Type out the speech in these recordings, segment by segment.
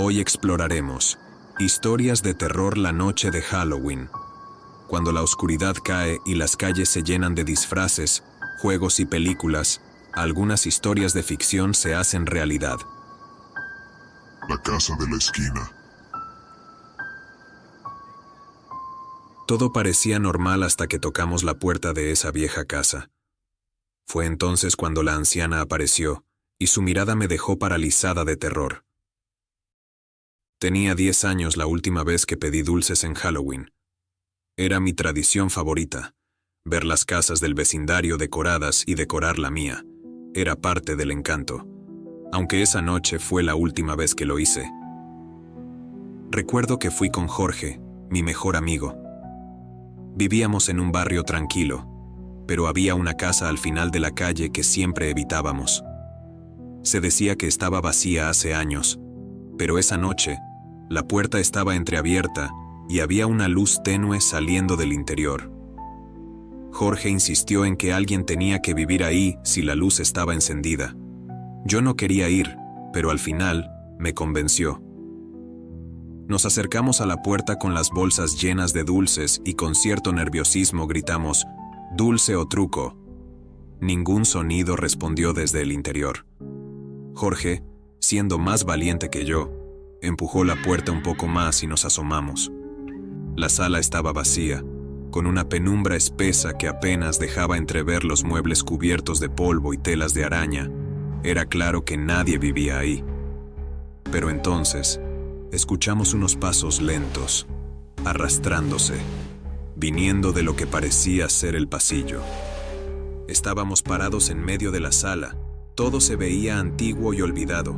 Hoy exploraremos historias de terror la noche de Halloween, cuando la oscuridad cae y las calles se llenan de disfraces, juegos y películas. Algunas historias de ficción se hacen realidad. La casa de la esquina. Todo parecía normal hasta que tocamos la puerta de esa vieja casa. Fue entonces cuando la anciana apareció, y su mirada me dejó paralizada de terror. Tenía 10 años la última vez que pedí dulces en Halloween. Era mi tradición favorita. Ver las casas del vecindario decoradas y decorar la mía. Era parte del encanto. Aunque esa noche fue la última vez que lo hice. Recuerdo que fui con Jorge, mi mejor amigo. Vivíamos en un barrio tranquilo, pero había una casa al final de la calle que siempre evitábamos. Se decía que estaba vacía hace años, pero esa noche, la puerta estaba entreabierta y había una luz tenue saliendo del interior. Jorge insistió en que alguien tenía que vivir ahí si la luz estaba encendida. Yo no quería ir, pero al final me convenció. Nos acercamos a la puerta con las bolsas llenas de dulces y con cierto nerviosismo gritamos, «Dulce o truco». Ningún sonido respondió desde el interior. Jorge, siendo más valiente que yo, empujó la puerta un poco más y nos asomamos. La sala estaba vacía, con una penumbra espesa que apenas dejaba entrever los muebles cubiertos de polvo y telas de araña. Era claro que nadie vivía ahí. Pero entonces, escuchamos unos pasos lentos, arrastrándose, viniendo de lo que parecía ser el pasillo. Estábamos parados en medio de la sala. Todo se veía antiguo y olvidado.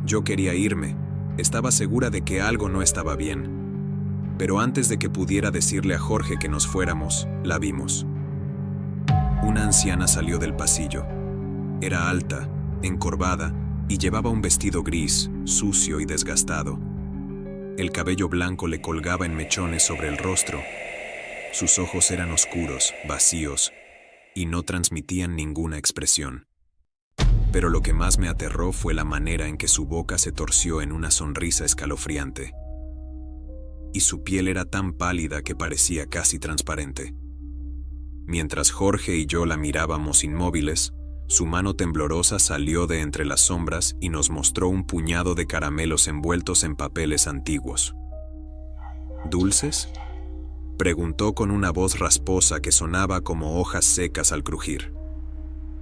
Yo quería irme. Estaba segura de que algo no estaba bien. Pero antes de que pudiera decirle a Jorge que nos fuéramos, la vimos. Una anciana salió del pasillo. Era alta, encorvada, y llevaba un vestido gris, sucio y desgastado. El cabello blanco le colgaba en mechones sobre el rostro. Sus ojos eran oscuros, vacíos, y no transmitían ninguna expresión. Pero lo que más me aterró fue la manera en que su boca se torció en una sonrisa escalofriante. Y su piel era tan pálida que parecía casi transparente. Mientras Jorge y yo la mirábamos inmóviles, su mano temblorosa salió de entre las sombras y nos mostró un puñado de caramelos envueltos en papeles antiguos. ¿Dulces?, preguntó con una voz rasposa que sonaba como hojas secas al crujir.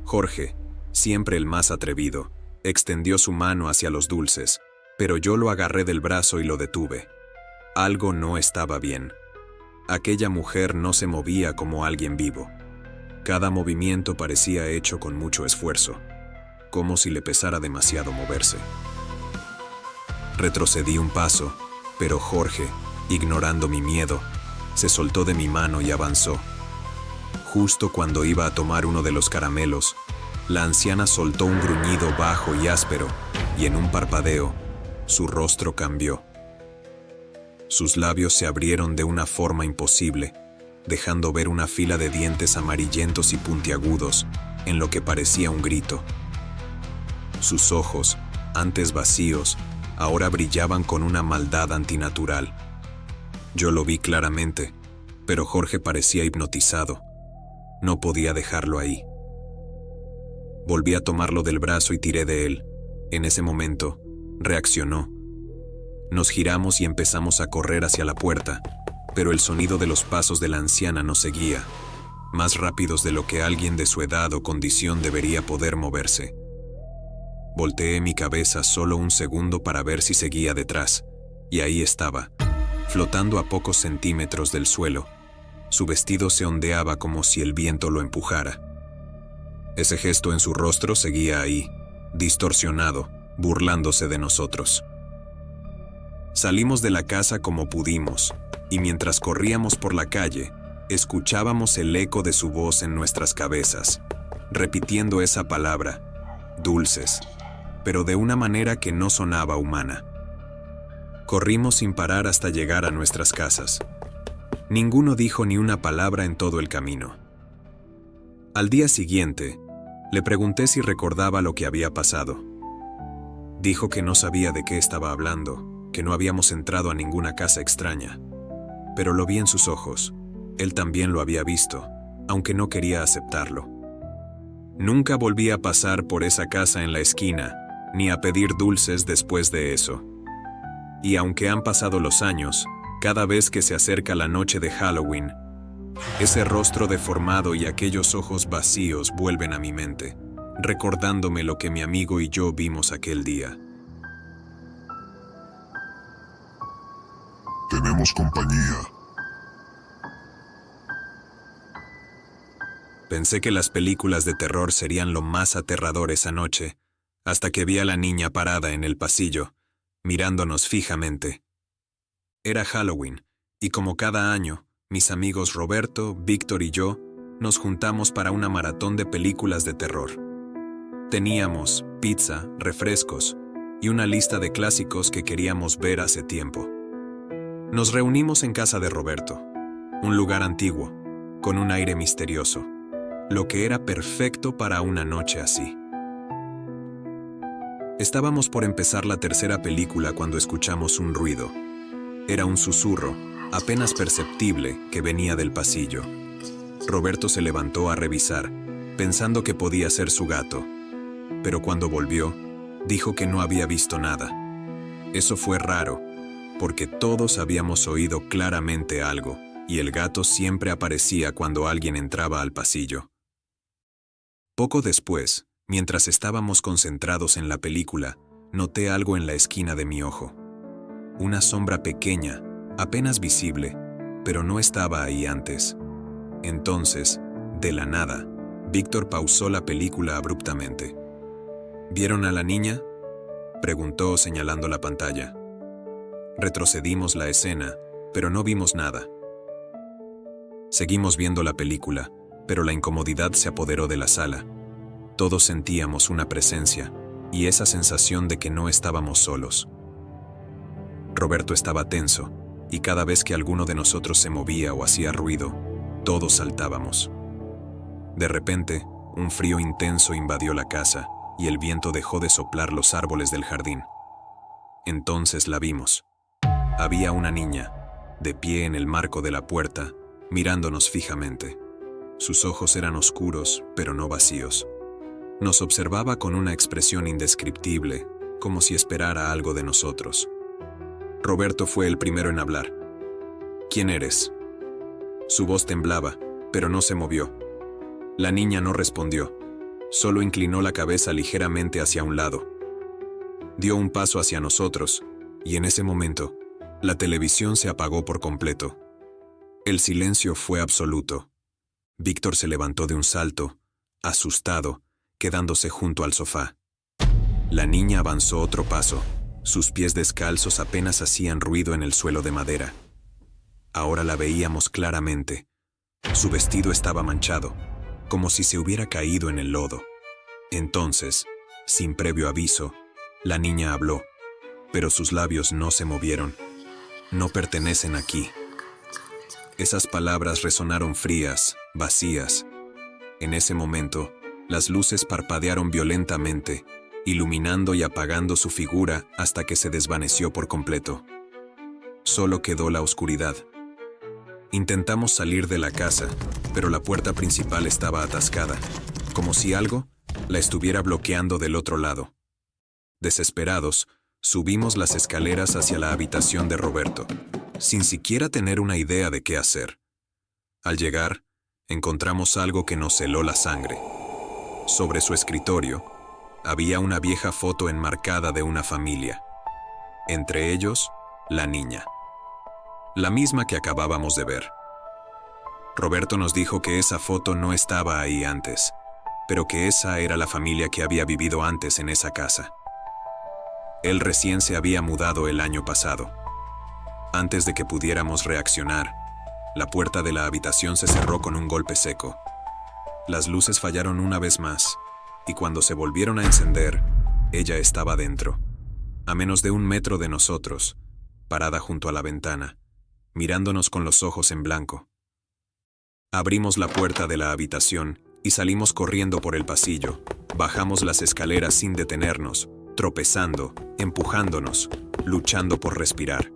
Jorge, siempre el más atrevido, extendió su mano hacia los dulces, pero yo lo agarré del brazo y lo detuve. Algo no estaba bien. Aquella mujer no se movía como alguien vivo. Cada movimiento parecía hecho con mucho esfuerzo, como si le pesara demasiado moverse. Retrocedí un paso, pero Jorge, ignorando mi miedo, se soltó de mi mano y avanzó. Justo cuando iba a tomar uno de los caramelos, la anciana soltó un gruñido bajo y áspero, y en un parpadeo, su rostro cambió. Sus labios se abrieron de una forma imposible, dejando ver una fila de dientes amarillentos y puntiagudos, en lo que parecía un grito. Sus ojos, antes vacíos, ahora brillaban con una maldad antinatural. Yo lo vi claramente, pero Jorge parecía hipnotizado. No podía dejarlo ahí. Volví a tomarlo del brazo y tiré de él. En ese momento, reaccionó. Nos giramos y empezamos a correr hacia la puerta, pero el sonido de los pasos de la anciana nos seguía, más rápidos de lo que alguien de su edad o condición debería poder moverse. Volteé mi cabeza solo un segundo para ver si seguía detrás, y ahí estaba, flotando a pocos centímetros del suelo. Su vestido se ondeaba como si el viento lo empujara. Ese gesto en su rostro seguía ahí, distorsionado, burlándose de nosotros. Salimos de la casa como pudimos, y mientras corríamos por la calle, escuchábamos el eco de su voz en nuestras cabezas, repitiendo esa palabra, dulces, pero de una manera que no sonaba humana. Corrimos sin parar hasta llegar a nuestras casas. Ninguno dijo ni una palabra en todo el camino. Al día siguiente, le pregunté si recordaba lo que había pasado. Dijo que no sabía de qué estaba hablando, que no habíamos entrado a ninguna casa extraña. Pero lo vi en sus ojos. Él también lo había visto, aunque no quería aceptarlo. Nunca volví a pasar por esa casa en la esquina, ni a pedir dulces después de eso. Y aunque han pasado los años, cada vez que se acerca la noche de Halloween, ese rostro deformado y aquellos ojos vacíos vuelven a mi mente, recordándome lo que mi amigo y yo vimos aquel día. Tenemos compañía. Pensé que las películas de terror serían lo más aterrador esa noche, hasta que vi a la niña parada en el pasillo, mirándonos fijamente. Era Halloween, y como cada año, mis amigos Roberto, Víctor y yo nos juntamos para una maratón de películas de terror. Teníamos pizza, refrescos y una lista de clásicos que queríamos ver hace tiempo. Nos reunimos en casa de Roberto, un lugar antiguo, con un aire misterioso, lo que era perfecto para una noche así. Estábamos por empezar la tercera película cuando escuchamos un ruido. Era un susurro, apenas perceptible, que venía del pasillo. Roberto se levantó a revisar, pensando que podía ser su gato. Pero cuando volvió, dijo que no había visto nada. Eso fue raro, porque todos habíamos oído claramente algo, y el gato siempre aparecía cuando alguien entraba al pasillo. Poco después, mientras estábamos concentrados en la película, noté algo en la esquina de mi ojo. Una sombra pequeña, apenas visible, pero no estaba ahí antes. Entonces, de la nada, Víctor pausó la película abruptamente. ¿Vieron a la niña?, preguntó señalando la pantalla. Retrocedimos la escena, pero no vimos nada. Seguimos viendo la película, pero la incomodidad se apoderó de la sala. Todos sentíamos una presencia, y esa sensación de que no estábamos solos. Roberto estaba tenso, y cada vez que alguno de nosotros se movía o hacía ruido, todos saltábamos. De repente, un frío intenso invadió la casa, y el viento dejó de soplar los árboles del jardín. Entonces la vimos. Había una niña, de pie en el marco de la puerta, mirándonos fijamente. Sus ojos eran oscuros, pero no vacíos. Nos observaba con una expresión indescriptible, como si esperara algo de nosotros. Roberto fue el primero en hablar. ¿Quién eres? Su voz temblaba, pero no se movió. La niña no respondió, solo inclinó la cabeza ligeramente hacia un lado. Dio un paso hacia nosotros, y en ese momento, la televisión se apagó por completo. El silencio fue absoluto. Víctor se levantó de un salto, asustado, quedándose junto al sofá. La niña avanzó otro paso. Sus pies descalzos apenas hacían ruido en el suelo de madera. Ahora la veíamos claramente. Su vestido estaba manchado, como si se hubiera caído en el lodo. Entonces, sin previo aviso, la niña habló, pero sus labios no se movieron. No pertenecen aquí. Esas palabras resonaron frías, vacías. En ese momento, las luces parpadearon violentamente, iluminando y apagando su figura hasta que se desvaneció por completo. Solo quedó la oscuridad. Intentamos salir de la casa, pero la puerta principal estaba atascada, como si algo la estuviera bloqueando del otro lado. Desesperados, subimos las escaleras hacia la habitación de Roberto, sin siquiera tener una idea de qué hacer. Al llegar, encontramos algo que nos heló la sangre. Sobre su escritorio, había una vieja foto enmarcada de una familia. Entre ellos, la niña. La misma que acabábamos de ver. Roberto nos dijo que esa foto no estaba ahí antes, pero que esa era la familia que había vivido antes en esa casa. Él recién se había mudado el año pasado. Antes de que pudiéramos reaccionar, la puerta de la habitación se cerró con un golpe seco. Las luces fallaron una vez más, y cuando se volvieron a encender, ella estaba dentro, a menos de 1 metro de nosotros, parada junto a la ventana, mirándonos con los ojos en blanco. Abrimos la puerta de la habitación y salimos corriendo por el pasillo. Bajamos las escaleras sin detenernos, tropezando, empujándonos, luchando por respirar.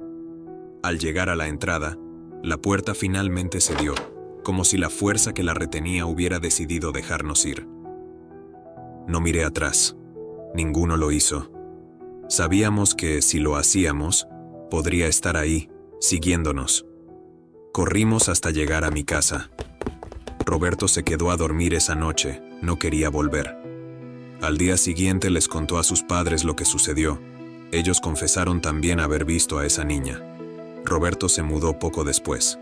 Al llegar a la entrada, la puerta finalmente cedió, como si la fuerza que la retenía hubiera decidido dejarnos ir. No miré atrás. Ninguno lo hizo. Sabíamos que, si lo hacíamos, podría estar ahí, siguiéndonos. Corrimos hasta llegar a mi casa. Roberto se quedó a dormir esa noche, no quería volver. Al día siguiente les contó a sus padres lo que sucedió. Ellos confesaron también haber visto a esa niña. Roberto se mudó poco después.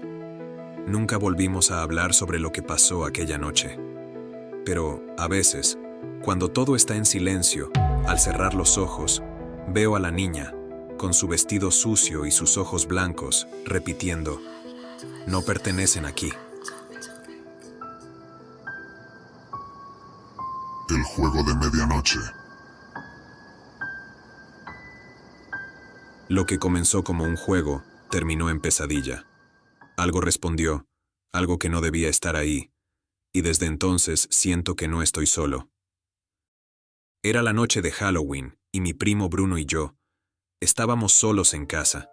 Nunca volvimos a hablar sobre lo que pasó aquella noche. Pero, a veces, cuando todo está en silencio, al cerrar los ojos, veo a la niña, con su vestido sucio y sus ojos blancos, repitiendo: "No pertenecen aquí". El juego de medianoche. Lo que comenzó como un juego, terminó en pesadilla. Algo respondió, algo que no debía estar ahí, y desde entonces siento que no estoy solo. Era la noche de Halloween, y mi primo Bruno y yo estábamos solos en casa.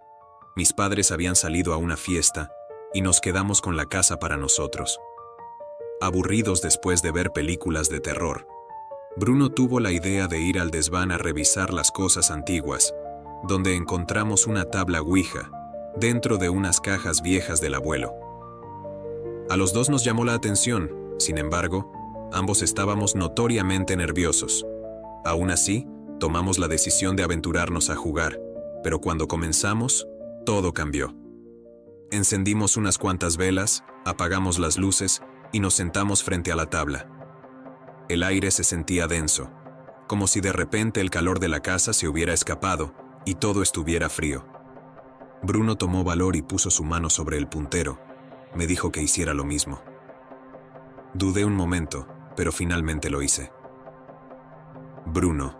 Mis padres habían salido a una fiesta, y nos quedamos con la casa para nosotros. Aburridos después de ver películas de terror, Bruno tuvo la idea de ir al desván a revisar las cosas antiguas, donde encontramos una tabla Ouija, dentro de unas cajas viejas del abuelo. A los dos nos llamó la atención, sin embargo, ambos estábamos notoriamente nerviosos. Aún así, tomamos la decisión de aventurarnos a jugar, pero cuando comenzamos, todo cambió. Encendimos unas cuantas velas, apagamos las luces y nos sentamos frente a la tabla. El aire se sentía denso, como si de repente el calor de la casa se hubiera escapado y todo estuviera frío. Bruno tomó valor y puso su mano sobre el puntero. Me dijo que hiciera lo mismo. Dudé un momento, pero finalmente lo hice. Bruno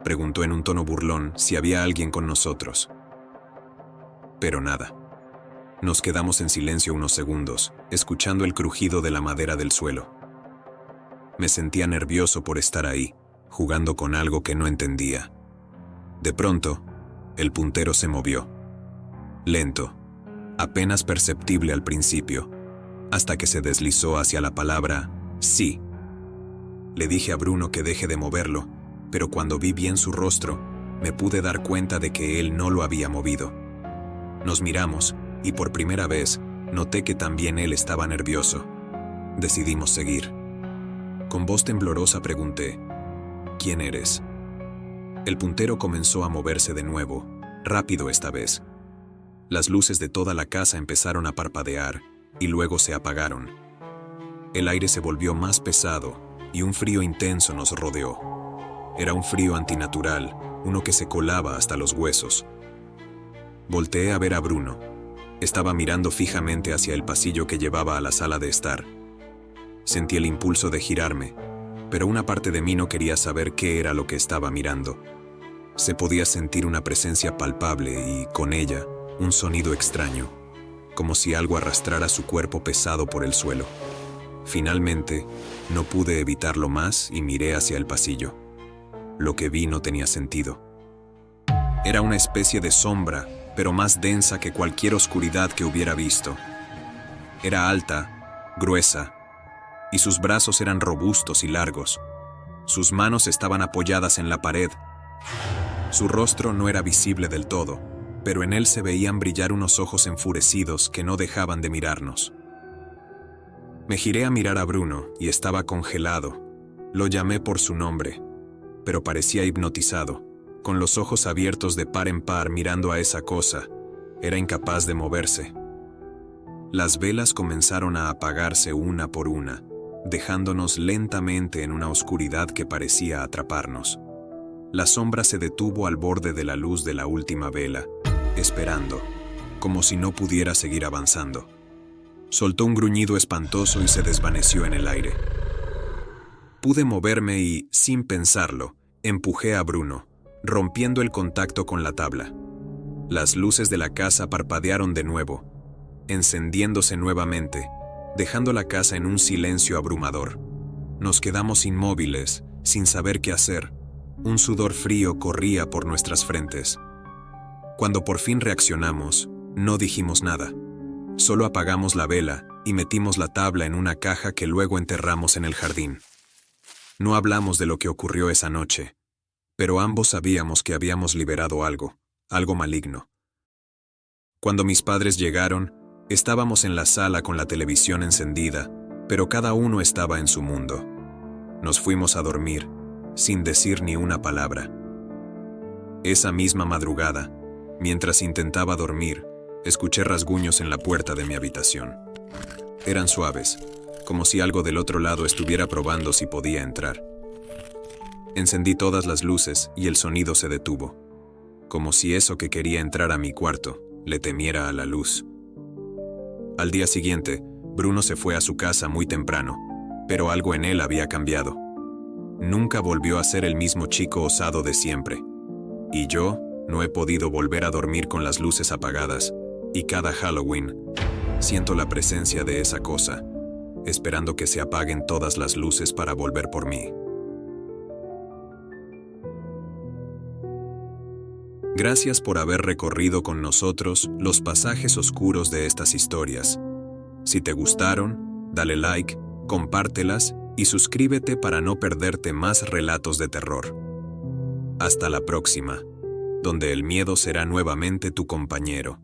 preguntó en un tono burlón si había alguien con nosotros. Pero nada. Nos quedamos en silencio unos segundos, escuchando el crujido de la madera del suelo. Me sentía nervioso por estar ahí, jugando con algo que no entendía. De pronto, el puntero se movió. Lento, apenas perceptible al principio, hasta que se deslizó hacia la palabra sí. Le dije a Bruno que deje de moverlo, pero cuando vi bien su rostro, me pude dar cuenta de que él no lo había movido. Nos miramos, y por primera vez, noté que también él estaba nervioso. Decidimos seguir. Con voz temblorosa pregunté: ¿Quién eres? El puntero comenzó a moverse de nuevo, rápido esta vez. Las luces de toda la casa empezaron a parpadear, y luego se apagaron. El aire se volvió más pesado, y un frío intenso nos rodeó. Era un frío antinatural, uno que se colaba hasta los huesos. Volteé a ver a Bruno. Estaba mirando fijamente hacia el pasillo que llevaba a la sala de estar. Sentí el impulso de girarme, pero una parte de mí no quería saber qué era lo que estaba mirando. Se podía sentir una presencia palpable y, con ella, un sonido extraño, como si algo arrastrara su cuerpo pesado por el suelo. Finalmente, no pude evitarlo más y miré hacia el pasillo. Lo que vi no tenía sentido. Era una especie de sombra, pero más densa que cualquier oscuridad que hubiera visto. Era alta, gruesa, y sus brazos eran robustos y largos. Sus manos estaban apoyadas en la pared. Su rostro no era visible del todo, pero en él se veían brillar unos ojos enfurecidos que no dejaban de mirarnos. Me giré a mirar a Bruno y estaba congelado. Lo llamé por su nombre, pero parecía hipnotizado, con los ojos abiertos de par en par mirando a esa cosa. Era incapaz de moverse. Las velas comenzaron a apagarse una por una, dejándonos lentamente en una oscuridad que parecía atraparnos. La sombra se detuvo al borde de la luz de la última vela, esperando, como si no pudiera seguir avanzando. Soltó un gruñido espantoso y se desvaneció en el aire. Pude moverme y, sin pensarlo, empujé a Bruno, rompiendo el contacto con la tabla. Las luces de la casa parpadearon de nuevo, encendiéndose nuevamente, dejando la casa en un silencio abrumador. Nos quedamos inmóviles, sin saber qué hacer, Un sudor frío corría por nuestras frentes. Cuando por fin reaccionamos, no dijimos nada. Solo apagamos la vela y metimos la tabla en una caja que luego enterramos en el jardín. No hablamos de lo que ocurrió esa noche, pero ambos sabíamos que habíamos liberado algo maligno. Cuando mis padres llegaron, estábamos en la sala con la televisión encendida, pero cada uno estaba en su mundo. Nos fuimos a dormir, sin decir ni una palabra. Esa misma madrugada, mientras intentaba dormir, escuché rasguños en la puerta de mi habitación. Eran suaves, como si algo del otro lado estuviera probando si podía entrar. Encendí todas las luces y el sonido se detuvo, como si eso que quería entrar a mi cuarto le temiera a la luz. Al día siguiente, Bruno se fue a su casa muy temprano, pero algo en él había cambiado. Nunca volvió a ser el mismo chico osado de siempre. Y yo no he podido volver a dormir con las luces apagadas, y cada Halloween siento la presencia de esa cosa, esperando que se apaguen todas las luces para volver por mí. Gracias por haber recorrido con nosotros los pasajes oscuros de estas historias. Si te gustaron, dale like, compártelas y suscríbete para no perderte más relatos de terror. Hasta la próxima, donde el miedo será nuevamente tu compañero.